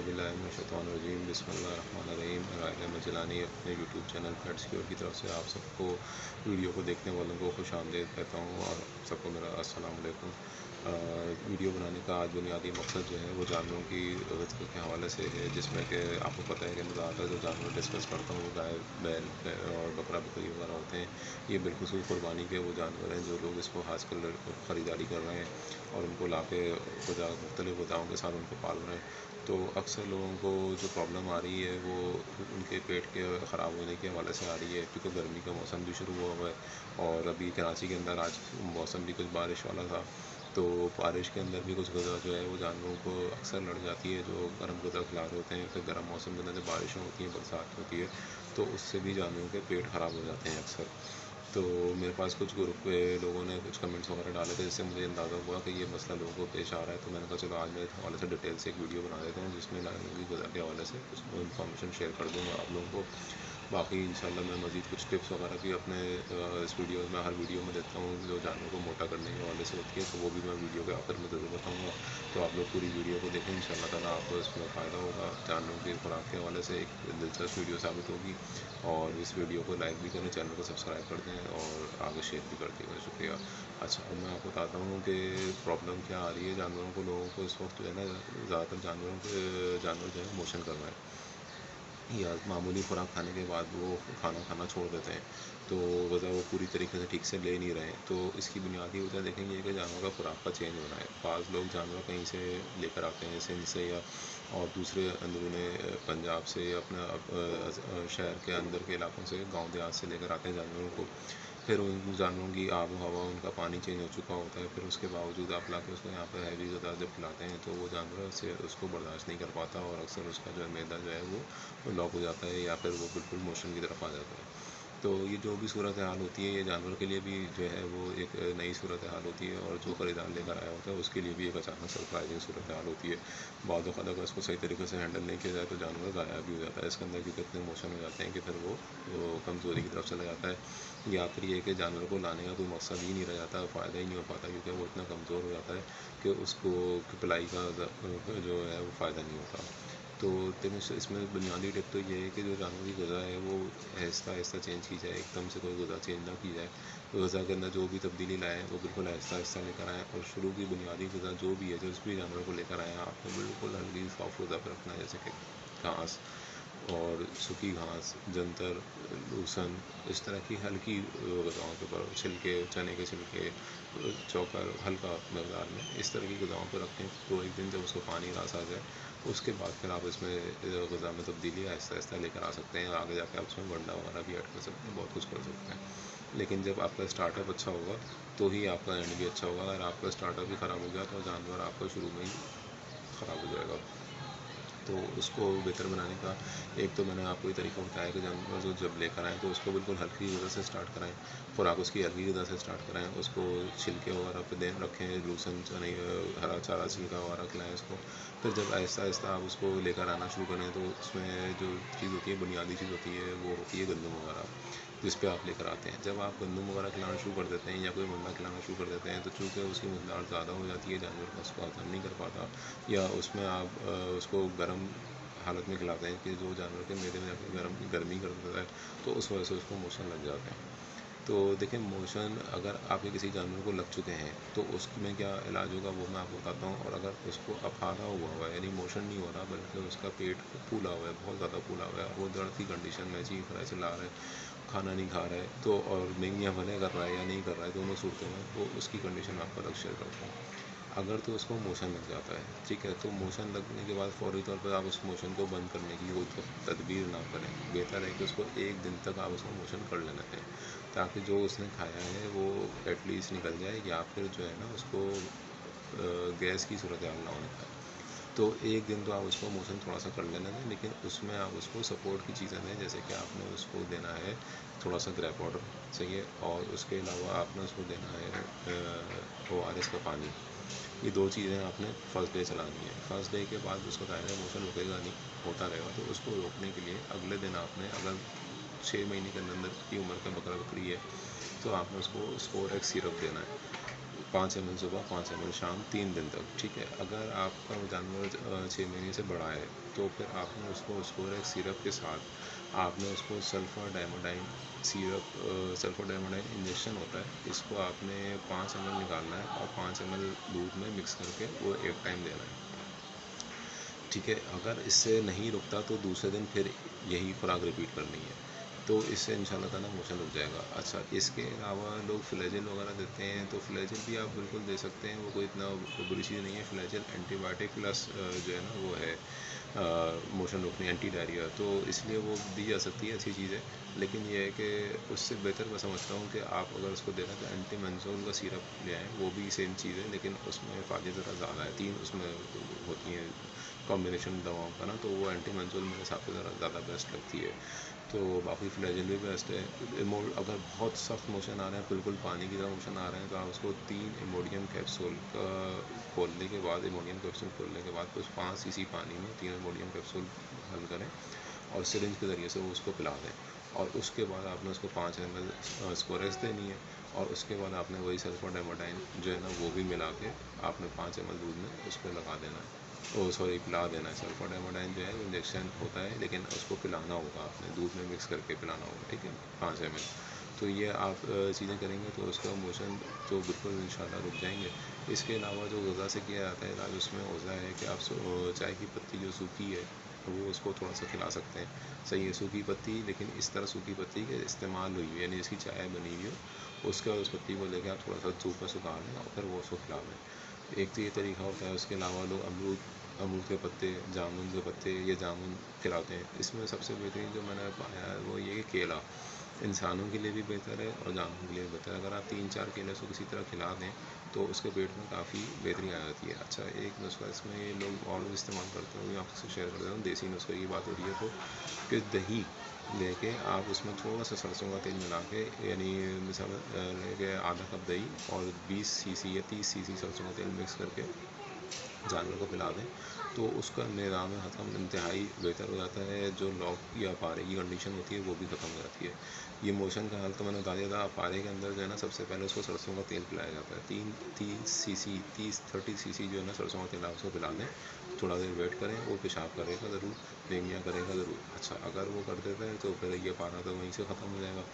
अऊज़ुबिल्लाहिमिनश्शैतानिर्रजीम बिस्मिल्लाहिर्रहमानिर्रहीम। राहिल मजलानी अपने YouTube channel pets cure की तरफ से आप सबको वीडियो को देखने वालों को खुश आमदीद कहता हूँ और सबको मेरा अस्सलाम वालेकुम। वीडियो बनाने का आज बुनियादी मकसद जो है वो जानवरों की ग़िज़ा के हवाले से है, जिसमें कि आपको पता है कि मैं ज़्यादातर जो जानवर डिस्कस करता हूँ वो गाय, बैल और बकरा बकरी वगैरह होते हैं। ये बिलखुसूस क़ुरबानी के वो जानवर हैं जो लोग इसको आजकल ख़रीदारी कर रहे हैं और उनको ला के मुख्तलिफ़ ग़िज़ाओं के साथ उनको पाल रहे हैं। तो अक्सर लोगों को जो प्रॉब्लम आ रही है वो उनके पेट के ख़राब होने के हवाले से आ रही है, क्योंकि गर्मी का मौसम भी शुरू हुआ हुआ है और अभी कराची के अंदर आज मौसम भी कुछ बारिश वाला था। तो बारिश के अंदर भी कुछ ग़िज़ा जो है वो जानवरों को अक्सर लड़ जाती है, जो गर्म ग़िज़ा खिला रहे होते हैं। फिर गर्म मौसम के अंदर जब बारिशें होती हैं, बरसात होती है, तो उससे भी जानवरों के पेट ख़राब हो जाते हैं अक्सर। तो मेरे पास कुछ ग्रुप पे लोगों ने कुछ कमेंट्स वगैरह डाले थे, जिससे मुझे अंदाज़ा हुआ कि ये मसला लोगों को पेश आ रहा है। तो मैंने कहा चलो आज मैं इस हवाले से डिटेल से एक वीडियो बना देते हैं, जिसमें जानवरों की ग़िज़ा के हवाले से कुछ इन्फॉर्मेशन शेयर कर दूँगा आप लोगों को। बाकी इंशाल्लाह मैं मज़ीद कुछ टिप्स वगैरह भी अपने इस वीडियो में हर वीडियो में देता हूँ, जो जानवरों को मोटा करने के हवाले से होती है, तो वो भी मैं वीडियो के आखिर में ज़रूर बताऊँगा। तो आप लोग पूरी वीडियो को देखें, इंशाल्लाह ताला आपको इसमें फ़ायदा होगा। जानवरों की खुराक के हवाले से एक दिलचस्प वीडियो साबित होगी। और इस वीडियो को लाइक भी करें, चैनल को सब्सक्राइब कर दें और आगे शेयर भी कर दीजिएगा। शुक्रिया। अच्छा, अब मैं आपको बताता हूँ कि प्रॉब्लम क्या आ रही है जानवरों को। लोगों को इस वक्त जो है ना, ज़्यादातर जानवर जो है मोशन कर रहे हैं या मामूली खुराक खाने के बाद वो खाना खाना छोड़ देते हैं, तो ग़िज़ा वो पूरी तरीके से ठीक से ले नहीं रहे हैं। तो इसकी बुनियादी वजह देखेंगे कि जानवर का खुराक का चेंज होना है। बाज़ लोग जानवर कहीं से लेकर आते हैं, सिंध से या और दूसरे अंदरूनी पंजाब से या अपना शहर के अंदर के इलाकों से, गाँव देहात से लेकर आते हैं जानवरों को। फिर उन जानवरों की आब हवा, उनका पानी चेंज हो चुका होता है। फिर उसके बावजूद आप लाके उसको यहाँ पर हैवी ग़िज़ा जब खिलाते हैं, तो वो जानवर से उसको बर्दाश्त नहीं कर पाता और अक्सर उसका जो है मैदा जो है वो लॉक हो जाता है या फिर वो बिल्कुल मोशन की तरफ आ जाता है। तो ये जो भी सूरत हाल होती है, ये जानवर के लिए भी जो है वो एक नई सूरत हाल होती है और जो ख़रीदार लेकर आया होता है उसके लिए भी एक अचानक सरप्राइजिंग सूरत हाल होती है। बाद वक़्त अगर इसको सही तरीके से हैंडल नहीं किया जाए तो जानवर गायब भी हो जाता है इसके अंदर, क्योंकि इतने मोशन हो जाते हैं कि फिर वो कमज़ोरी की तरफ चला जाता है या फिर ये कि जानवर को लाने का कोई मकसद ही नहीं रह जाता, फ़ायदा ही नहीं हो पाता, क्योंकि वो इतना कमज़ोर हो जाता है कि उसको पलाई का जो है वो फ़ायदा नहीं होता। तो देखिए, इसमें बुनियादी टिप तो ये है कि जो जानवर की ग़िज़ा है वो आहिस्ता आहिस्ता चेंज की जाए, एकदम से कोई ग़िज़ा चेंज ना की जाए। ग़िज़ा के अंदर जो भी तब्दीली लाएँ वो बिल्कुल आहिस्ता आहिस्ता लेकर आएँ और शुरू की बुनियादी ग़िज़ा जो भी है, जिस भी जानवर को लेकर आएँ, आपने बिल्कुल हल्की सॉफ्ट ग़िज़ा पर रखना है, जैसे कि घास और सूखी घास, जंतर, लूसन, इस तरह की हल्की ग़िज़ाओं के ऊपर, छिलके, चने के छिलके, चोकर हल्का मकदार में इस तरह की ग़िज़ाओं पर रखें। तो एक दिन जब उसको पानी रास आ जाए, उसके बाद फिर आप इसमें ग़िज़ा में तब्दीली आहिस्ता आहिस्ता लेकर आ सकते हैं। आगे जाके आप उसमें वंडा वगैरह भी ऐड कर सकते हैं, बहुत कुछ कर सकते हैं। लेकिन जब आपका स्टार्टअप अच्छा होगा तो ही आपका एंड भी अच्छा होगा। अगर आपका स्टार्टअप ही ख़राब हो गया तो जानवर आपका शुरू में ही ख़राब हो जाएगा। तो उसको बेहतर बनाने का एक तो मैंने आपको ये तरीका बताया कि जानवर जो जब लेकर आएँ तो उसको बिल्कुल हल्की ग़िज़ा से स्टार्ट कराएँ, खुराक उसकी हल्की ग़िज़ा से स्टार्ट कराएँ, उसको छिलके वगैरह पे दें रखें, लूसन चने हरा चारा छिलका वगैरह खिलाएँ उसको। फिर जब आहिस्ता आहिस्ता आप उसको लेकर आना शुरू करें, तो उसमें जो चीज़ होती है, बुनियादी चीज़ होती है, वो होती है गंदम वगैरह, जिस पे आप लेकर आते हैं। जब आप गंदम वगैरह खिलाना शुरू कर देते हैं या कोई वंडा खिलाना शुरू कर देते हैं, तो चूँकि उसकी मकदार ज़्यादा हो जाती है, जानवर उसको हज़म नहीं कर पाता, या उसमें आप उसको गर्म हालत में खिलाते हैं कि जो जानवर के मैदे में जाके गर्मी कर देता है, तो उस वजह से उसको मोशन लग जाते हैं। तो देखिए, मोशन अगर आपके किसी जानवर को लग चुके हैं तो उसमें क्या इलाज होगा वो मैं आपको बताता हूँ। और अगर उसको अफारा हुआ है, यानी मोशन नहीं हो रहा बल्कि उसका पेट फूला हुआ है, बहुत ज़्यादा फूला हुआ है, वो दर्द की कंडीशन में चीख रहा है, चिल्ला रहा है, खाना नहीं खा रहा है, तो और नहीं भले कर रहा है या नहीं कर रहा है, दोनों सूरतों में वो उसकी कंडीशन आपको अलग शेयर करता हूँ। अगर तो उसको मोशन लग जाता है, ठीक है, तो मोशन लगने के बाद फ़ौरी तौर पर आप उस मोशन को बंद करने की कोई तदबीर ना करें। बेहतर है कि उसको एक दिन तक आप उसको मोशन कर लेने दें, ताकि जो उसने खाया है वो एटलीस्ट निकल जाए, या फिर जो है ना उसको गैस की सूरत हाल ना होने पाए। तो एक दिन तो आप उसको मोशन थोड़ा सा कर लेने दें, लेकिन उसमें आप उसको सपोर्ट की चीज़ें दें, जैसे कि आपने उसको देना है थोड़ा सा ग्रेप वाटर चाहिए, और उसके अलावा आपने उसको देना है ORS का पानी। ये 2 चीज़ें आपने फर्स्ट डे चलानी है। फर्स्ट डे के बाद उसको ज़ाहिर है मोशन रुकेगा नहीं, होता रहेगा, तो उसको रोकने के लिए अगले दिन आपने, अगर 6 महीने के अंदर की उम्र का बकरा बकरी है, तो आपने उसको स्पोरेक्स सिरप देना है। 5 ml सुबह, 5 ml शाम, 3 दिन तक, ठीक है। अगर आपका जानवर 6 महीने से बड़ा है तो फिर आपने उसको स्कोरेक्स सिरप के साथ आपने उसको सल्फाडाइमोडाइन सिरप, सल्फाडाइमोडाइन इंजेक्शन होता है, इसको आपने 5 ml निकालना है और 5 ml दूध में मिक्स करके वो एक टाइम देना है, ठीक है। अगर इससे नहीं रुकता तो दूसरे दिन फिर यही खुराक रिपीट करनी है, तो इससे इंशाल्लाह ताला मोशन रुक जाएगा। अच्छा, इसके अलावा लोग फ्लैजेल वगैरह देते हैं, तो फ्लैजेल भी आप बिल्कुल दे सकते हैं, वो कोई इतना बुरी चीज़ नहीं है। फ्लैजेल एंटीबायोटिक प्लस जो है ना वो है मोशन रोकने, एंटी डायरिया, तो इसलिए वो दी जा सकती है, अच्छी चीज़ है। लेकिन ये है कि उससे बेहतर मैं समझता हूँ कि आप अगर उसको देना तो एंटी मंजोल का सिरप ले आएँ, वो भी सेम चीज़ है, लेकिन उसमें फ़ायदे ज़रा ज़्यादा है। 3 उसमें होती हैं कॉम्बिनेशन दवाओं का ना, तो वो एंटी मंजोल मेरे हिसाब से ज़्यादा बेस्ट लगती है। तो बाकी फ्लैजेल भी बेस्ट है। अगर बहुत सख्त मोशन आ रहे हैं, बिल्कुल पानी की तरह मोशन आ रहे हैं, तो आप उसको 3 इमोडियम कैप्सूल का खोलने के बाद, इमोडियम कैप्सूल खोलने के बाद उस 5 सीसी पानी में 3 इमोडियम कैप्सूल हल करें और सिरिंज के ज़रिए से वो उसको पिला दें, और उसके बाद आपने उसको 5 ml स्कोरेक्स देनी है, और उसके बाद आपने वही सल्फाडाइमोडाइन जो है ना वो भी मिला के आपने 5 ml दूध में उसको लगा देना है, ओ सॉरी पिला देना है। सल्फाडाइमोडाइन जो है वो इंजेक्शन होता है, लेकिन उसको पिलाना होगा, आपने दूध में मिक्स करके पिलाना होगा, ठीक है, 5 ml। तो ये आप चीज़ें करेंगे तो उसका मोशन तो बिल्कुल इंशाल्लाह रुक जाएंगे। इसके अलावा जो गज़ा से किया जाता है इलाज, उसमें होता है कि आप चाय की पत्ती जो सूखी है वो उसको थोड़ा सा खिला सकते हैं, सही है, सूखी पत्ती, लेकिन इस तरह सूखी पत्ती के इस्तेमाल हुई है, यानी इसकी चाय बनी हुई हो, उसके बाद उस पत्ती को लेकर आप थोड़ा सा धूप में सुखा लें और फिर वो उसको खिला दें। एक तो ये तरीका होता है। उसके अलावा लोग अमरूद अमरूद के पत्ते, जामुन के पत्ते या जामुन खिलाते हैं। इसमें सबसे बेहतरीन जो मैंने पाया है वो ये कि केला इंसानों के लिए भी बेहतर है और जानवरों के लिए भी बेहतर है। अगर आप 3-4 केले उसको किसी तरह खिला दें तो उसके पेट में काफ़ी बेहतरी आ जाती है। अच्छा, एक नुस्खा इसमें ये लोग और भी इस्तेमाल करते हैं, वो आपसे शेयर कर देता हूँ। देसी नुस्खे की बात हो रही है तो कि दही लेके आप उसमें थोड़ा सा सरसों का तेल मिला के, यानी मिसाल लेके आधा कप दही और 20 सीसी या 30 सीसी सरसों का तेल मिक्स करके जानवर को पिला दें, तो उसका निज़ाम हज़म इंतहाई बेहतर हो जाता है। जो लॉक या पारे की कंडीशन होती है वो भी ख़त्म हो जाती है। ये मोशन का हाल तो मैंने बता दिया था। पारे के अंदर जो है ना सबसे पहले उसको सरसों का तेल पिलाया जाता है, 30 सीसी जो है ना सरसों का तेल आप उसको पिला दें। थोड़ा देर वेट करें, वो पेशाब करेगा ज़रूर, डेंगिया करेगा ज़रूर। अच्छा, अगर वो कर देता है तो फिर ये पारा तो वहीं से ख़त्म हो जाएगा।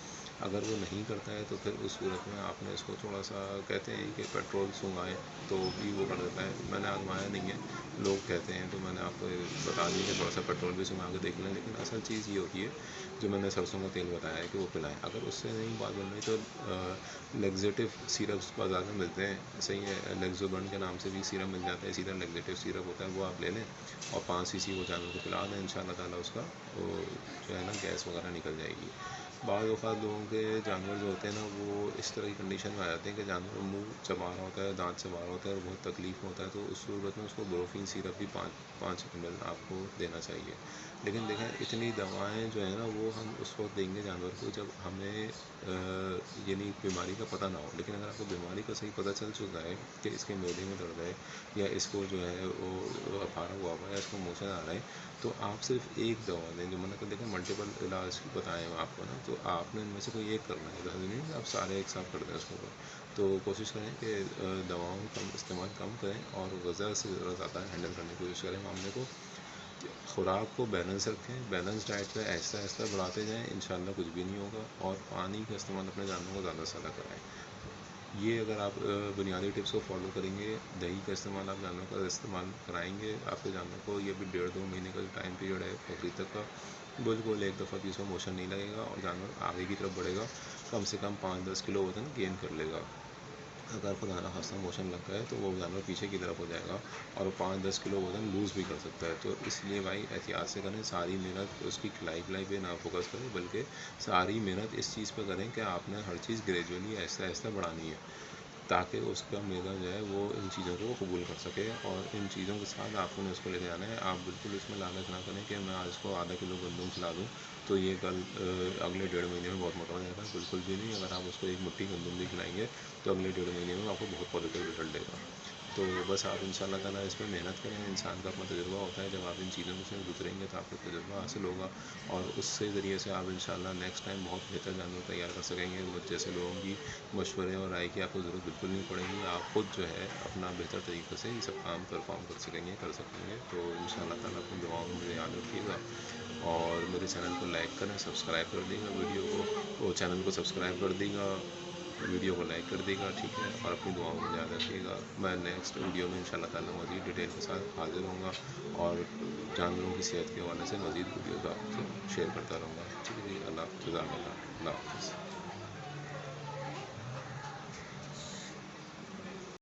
अगर वो नहीं करता है तो फिर उस सूरत में आपने इसको थोड़ा सा, कहते हैं कि पेट्रोल सूंघाएँ तो भी वो कर देता है। मैंने आजमाया नहीं है, लोग कहते हैं, तो मैंने आपको बता दी कि थोड़ा सा पेट्रोल भी सूंघा के देख लें। लेकिन असल चीज़ ये होती है जो मैंने सरसों का तेल बताया है कि वो पिलाएं। अगर उससे नहीं बात बन रही तो लेग्जेटिव सिरप्स बाज़ार में मिलते हैं, सही है, लेग्जोबर्न के नाम से भी सिरप मिल जाता है, इसी तरह लेग्जेटिव सिरप होता है, वो आप ले लें और 5 सीसी वो जानवर को पिला दें। इंशाल्लाह ताला उसका वो जो है ना गैस वगैरह निकल जाएगी। बाज़ औक़ात लोगों के जानवर जो होते हैं ना वो इस तरह की कंडीशन में आ जाते हैं कि जानवर मुँह चबा रहा होता है, दांत चबा रहा होता है और बहुत तकलीफ़ होता है, तो उस सूरत में उसको ब्रोफीन सिरप भी 5 ml आपको देना चाहिए। लेकिन देखें, इतनी दवाएं जो है ना वो हम उस वक्त देंगे जानवर को जब हमें यानी बीमारी का पता ना हो। लेकिन अगर आपको बीमारी का सही पता चल चुका है कि इसके मेले में दर्द है या इसको जो है वो अफारा हुआ हुआ है या इसको मोशन आ रहा है, तो आप सिर्फ एक दवा दें। जो मैंने कहा, देखें मल्टीपल इलाज बताएं आपको ना, तो आपने इनमें से कोई एक करना है, जैसे नहीं कि आप सारे एक साथ कर दें उसके ऊपर। तो कोशिश करें कि दवाओं का इस्तेमाल कम करें और ग़ज़ा से ज़्यादा हैंडल करने की कोशिश करें मामले को। खुराक को बैलेंस रखें, बैलेंस डाइट पे आहिस्ता आहिस्ता बढ़ाते जाएं, इंशाल्लाह कुछ भी नहीं होगा। और पानी का इस्तेमाल अपने जानवरों को ज़्यादा से ज़्यादा कराएं। ये अगर आप बुनियादी टिप्स को फॉलो करेंगे, दही का इस्तेमाल आप जानवरों का इस्तेमाल कराएंगे, आपके जानवर को ये भी 1.5-2 महीने का टाइम पीरियड है बकरीद तक का, बिल्कुल एक दफ़ा भी उसको मोशन नहीं लगेगा और जानवर आगे की तरफ बढ़ेगा, कम से कम 5-10 किलो वज़न गेन कर लेगा। अगर खुदा ना खास्ता मोशन लग गए तो वो जानवर पीछे की तरफ हो जाएगा और 5-10 किलो वज़न लूज़ भी कर सकता है। तो इसलिए भाई एहतियात से करें, सारी मेहनत उसकी खिलाई पे ना फोकस करें, बल्कि सारी मेहनत इस चीज़ पे करें कि आपने हर चीज़ ग्रेजुअली आहिस्ता आहिस्ता बढ़ानी है, ताकि उसका मेज़ा जो है वो इन चीज़ों को कबूल कर सके और इन चीज़ों के साथ आपको उसको लेके जाना है। आप बिल्कुल इसमें लालच ना करें कि मैं आज इसको आधा किलो गंदम खिला दूँ तो ये कल अगले 1.5 महीने में बहुत मोटा हो जाएगा, बिल्कुल भी नहीं। अगर आप उसको एक मुट्ठी गंदम भी खिलाएंगे तो अगले 1.5 महीने में आपको बहुत पॉजिटिव रिजल्ट देगा। तो बस आप इंशाल्लाह ताला इस पर मेहनत करें। इंसान का अपना तजुर्बा होता है, जब आप इन चीज़ों में से गुजरेंगे तो आपको तजुर्बा हासिल होगा और उससे ज़रिए से आप इंशाल्लाह नेक्स्ट टाइम बहुत बेहतर जानवर तैयार कर सकेंगे। मुझ जैसे लोगों की मशवरे और राय की आपको ज़रूरत बिल्कुल नहीं पड़ेगी। आप खुद जो है अपना बेहतर तरीके से ये सब काम परफॉर्म कर सकेंगे, कर सकेंगे। तो इंशाल्लाह ताला अपनी दुआओं में मुझे याद रखिएगा और मेरे चैनल को लाइक करें, सब्सक्राइब कर दीजिएगा, वीडियो को वो चैनल को सब्सक्राइब कर दीजिएगा, वीडियो को लाइक कर देगा, ठीक है। और अपनी दुआओं में याद रखिएगा। मैं नेक्स्ट वीडियो में इंशाल्लाह ताला मज़ीद डिटेल के साथ हाज़िर होऊंगा और जानवरों की सेहत के हवाले से मज़ीद वीडियोज़ आपसे शेयर करता रहूँगा। ठीक है जी, अल्लाह जज़ाकल्लाह, अल्लाह हाफ़िज़।